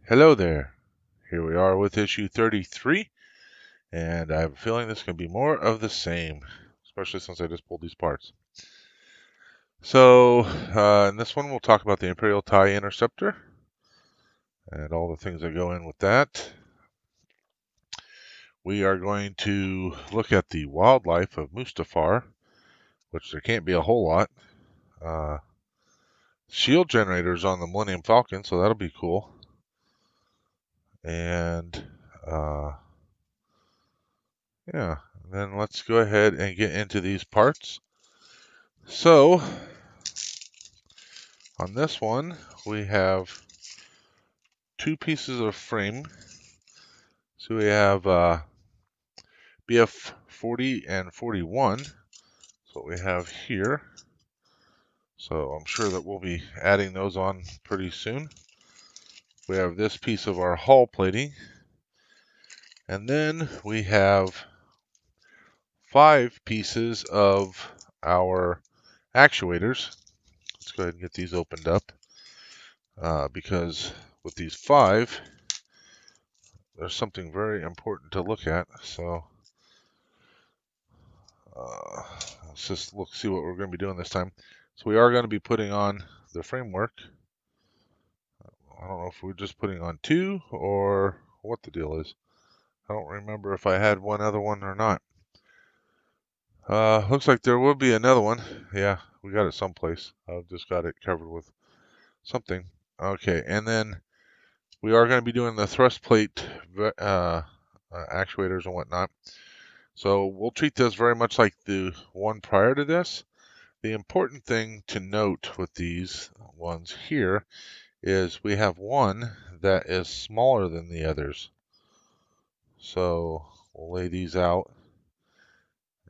Hello there. Here we are with issue 33, and I have a feeling this is going to be more of the same, especially since I just pulled these parts. So, in this one, we'll talk about the Imperial TIE Interceptor and all the things that go in with that. We are going to look at the wildlife of Mustafar, which there can't be a whole lot. Shield generators on the Millennium Falcon, so that'll be cool. And, yeah, then let's go ahead and get into these parts. So, on this one, we have two pieces of frame. So we have BF 40 and 41. That's what we have here. So I'm sure that we'll be adding those on pretty soon. We have this piece of our hull plating. And then we have 5 pieces of our actuators. Let's go ahead and get these opened up. Because with these 5, there's something very important to look at. So let's just see what we're going to be doing this time. So we are going to be putting on the framework. I don't know if we're just putting on 2 or what the deal is. I don't remember if I had one other one or not. Looks like there will be another one. Yeah, we got it someplace. I've just got it covered with something. Okay, and then we are going to be doing the thrust plate actuators and whatnot. So we'll treat this very much like the one prior to this. The important thing to note with these ones here is we have one that is smaller than the others. So we'll lay these out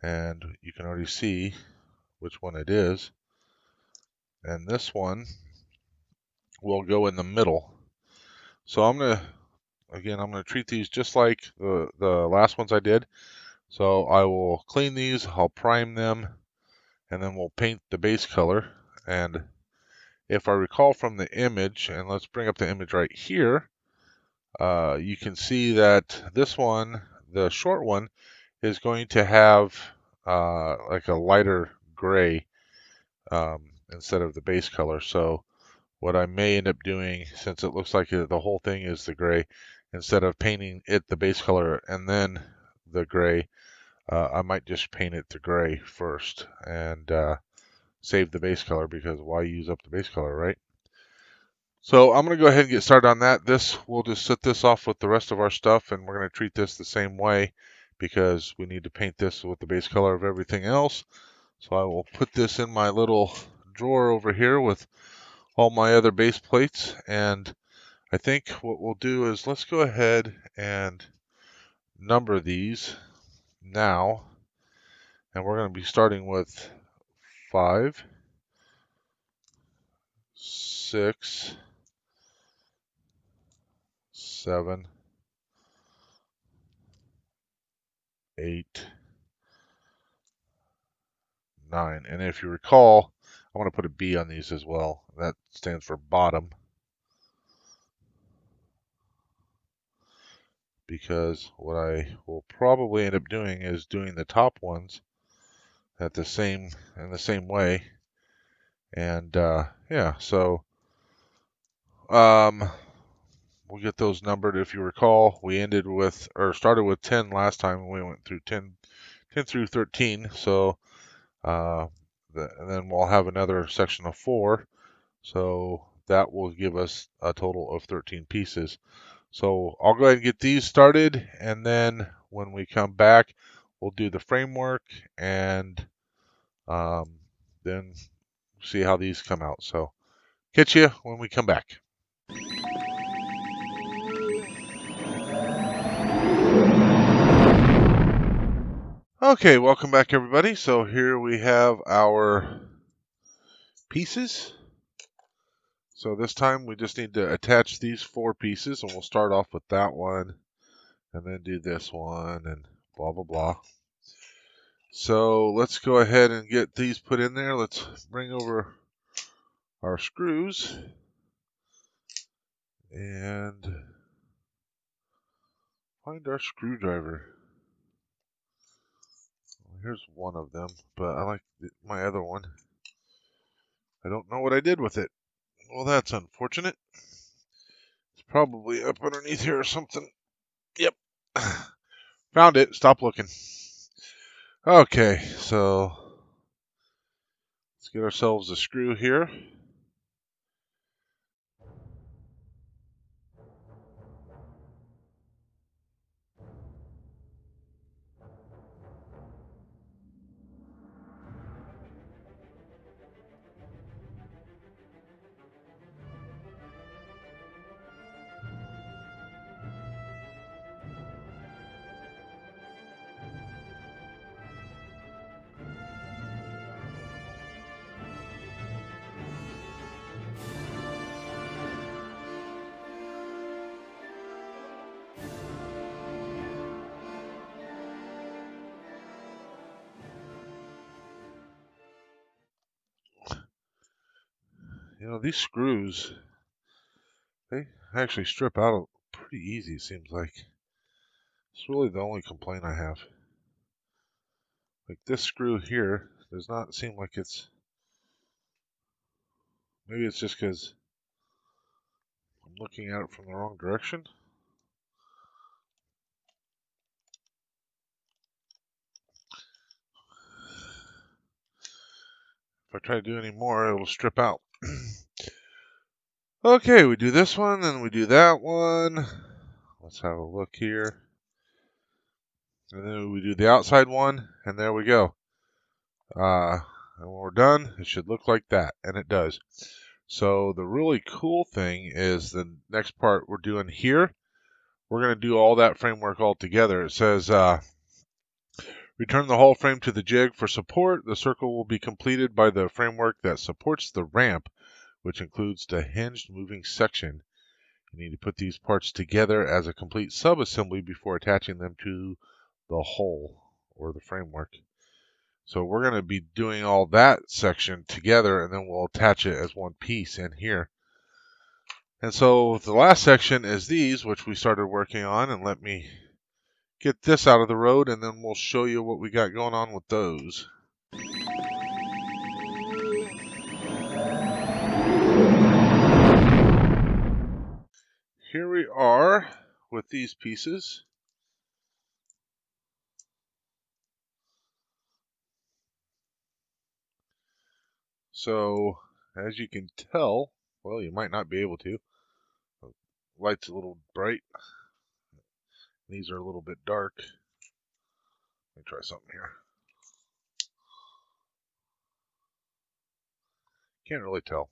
and you can already see which one it is. And this one will go in the middle. So I'm going to treat these just like the last ones I did. So I will clean these, I'll prime them, and then we'll paint the base color. And if I recall from the image, and let's bring up the image right here, you can see that this one, the short one, is going to have like a lighter gray instead of the base color. So what I may end up doing, since it looks like the whole thing is the gray, instead of painting it the base color and then the gray, I might just paint it the gray first and save the base color, because why use up the base color, right? So I'm going to go ahead and get started on that. We'll just set this off with the rest of our stuff, and we're going to treat this the same way because we need to paint this with the base color of everything else. So I will put this in my little drawer over here with all my other base plates, and I think what we'll do is let's go ahead and number these now, and we're going to be starting with 5, 6, 7, 8, 9. And if you recall, I want to put a B on these as well. That stands for bottom, because what I will probably end up doing is doing the top ones in the same way. And yeah, so we'll get those numbered. If you recall, we started with 10 last time, and we went through 10 through 13. So and then we'll have another section of 4. So that will give us a total of 13 pieces. So I'll go ahead and get these started, and then when we come back, we'll do the framework and then see how these come out. So catch you when we come back. Okay, welcome back everybody. So here we have our pieces. So this time we just need to attach these 4 pieces, and we'll start off with that one and then do this one and blah blah blah. So let's go ahead and get these put in there. Let's bring over our screws and Find our screwdriver. Well, here's one of them, but I like my other one. I don't know what I did with it. Well, that's unfortunate. It's probably up underneath here or something. Yep. Found it. Stop looking. Okay, so let's get ourselves a screw here. You know, these screws, they actually strip out pretty easy, it seems like. It's really the only complaint I have. Like this screw here does not seem like it's... Maybe it's just because I'm looking at it from the wrong direction. If I try to do any more, it'll strip out. Okay, we do this one, then we do that one. Let's have a look here. And then we do the outside one, and there we go. And when we're done, it should look like that, and it does. So the really cool thing is the next part we're doing here. We're going to do all that framework all together. It says, return the whole frame to the jig for support. The circle will be completed by the framework that supports the ramp, which includes the hinged moving section. You need to put these parts together as a complete subassembly before attaching them to the hull or the framework. So we're going to be doing all that section together, and then we'll attach it as one piece in here. And so the last section is these, which we started working on, and let me get this out of the road, and then we'll show you what we got going on with those. Here we are with these pieces. So, as you can tell, well, you might not be able to. The light's a little bright. These are a little bit dark. Let me try something here. Can't really tell.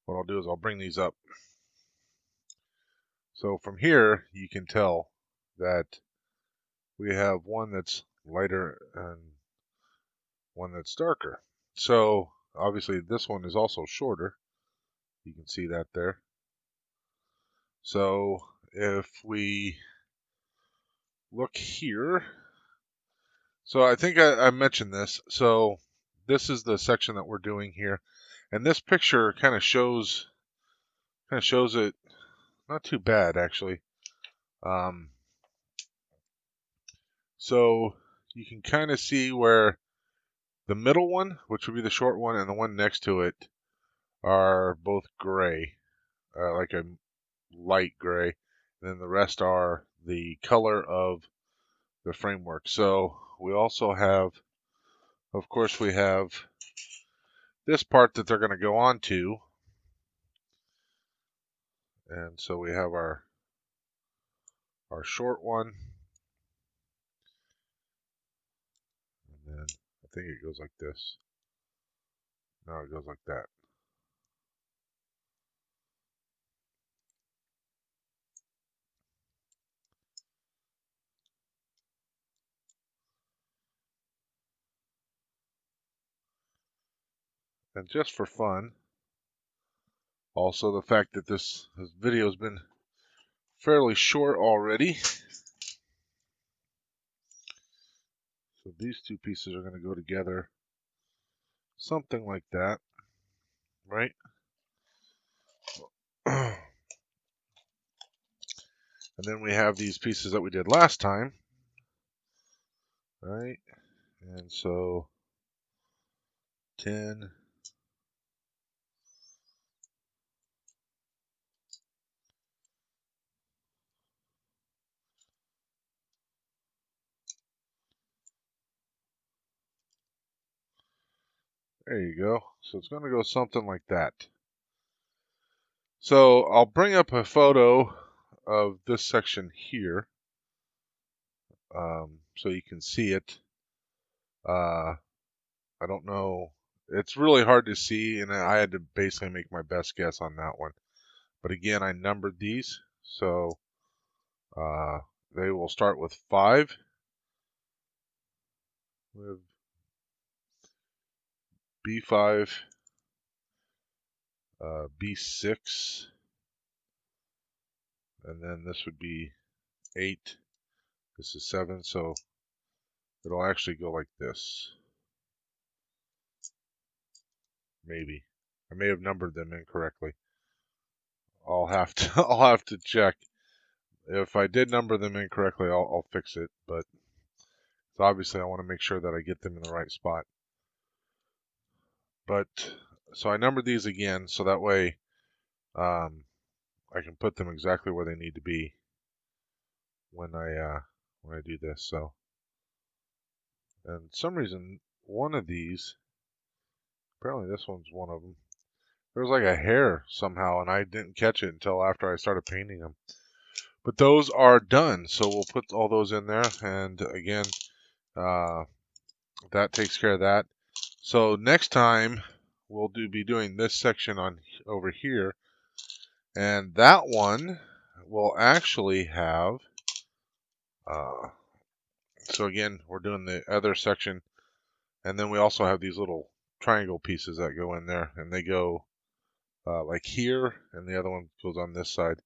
What I'll do is I'll bring these up. So from here, you can tell that we have one that's lighter and one that's darker. So obviously this one is also shorter. You can see that there. So if we look here, so I think I mentioned this. So this is the section that we're doing here, and this picture kind of shows it not too bad actually. So you can kind of see where the middle one, which would be the short one, and the one next to it are both gray, like a light gray. And then the rest are the color of the framework. So we also have, of course, we have this part that they're going to go on to. And so we have our short one. And then I think it goes like this. No, it goes like that. And just for fun, also the fact that this video has been fairly short already. So these two pieces are going to go together. Something like that, right? And then we have these pieces that we did last time, right? And so 10. There you go. So it's going to go something like that. So I'll bring up a photo of this section here, so you can see it. I don't know. It's really hard to see, and I had to basically make my best guess on that one. But again, I numbered these, so they will start with 5. We have B5, B6, and then this would be 8. This is 7, so it'll actually go like this. Maybe. I may have numbered them incorrectly. I'll have to I'll have to check. If I did number them incorrectly, I'll fix it. But obviously, I want to make sure that I get them in the right spot. But so I numbered these again, so that way I can put them exactly where they need to be when I do this. So, and for some reason, one of these, apparently this one's one of them. There's like a hair somehow, and I didn't catch it until after I started painting them. But those are done, so we'll put all those in there. And again, that takes care of that. So next time we'll be doing this section on over here, and that one will actually have. So again, we're doing the other section, and then we also have these little triangle pieces that go in there, and they go like here, and the other one goes on this side.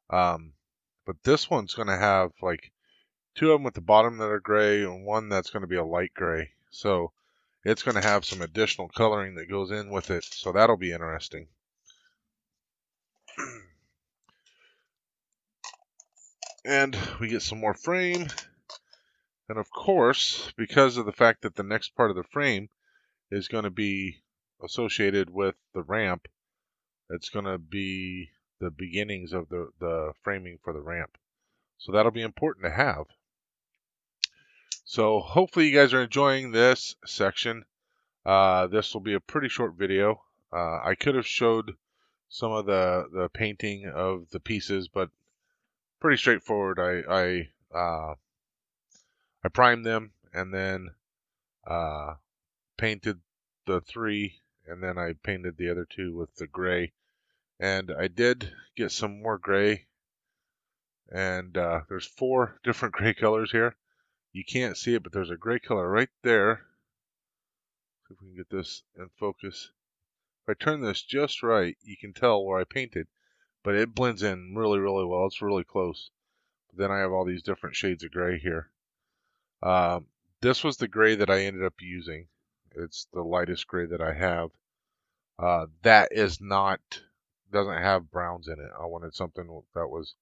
But this one's going to have like 2 of them at the bottom that are gray, and one that's going to be a light gray. So it's going to have some additional coloring that goes in with it, so that'll be interesting. And we get some more frame. And of course, because of the fact that the next part of the frame is going to be associated with the ramp, it's going to be the beginnings of the framing for the ramp. So that'll be important to have. So hopefully you guys are enjoying this section. This will be a pretty short video. I could have showed some of the painting of the pieces, but pretty straightforward. I primed them and then painted the 3, and then I painted the other 2 with the gray. And I did get some more gray, and there's 4 different gray colors here. You can't see it, but there's a gray color right there. See if we can get this in focus. If I turn this just right, you can tell where I painted, but it blends in really, really well. It's really close. But then I have all these different shades of gray here. This was the gray that I ended up using. It's the lightest gray that I have. That doesn't have browns in it. I wanted something that was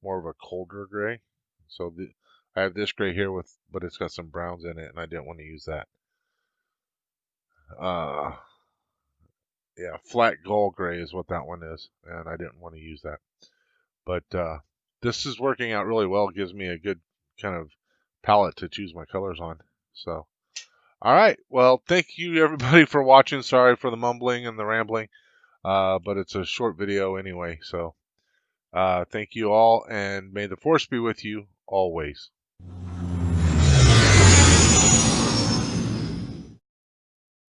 more of a colder gray. So I have this gray here but it's got some browns in it, and I didn't want to use that. Yeah, flat gall gray is what that one is, and I didn't want to use that. But this is working out really well. It gives me a good kind of palette to choose my colors on. So, all right. Well, thank you everybody for watching. Sorry for the mumbling and the rambling, but it's a short video anyway. So, thank you all, and may the force be with you always.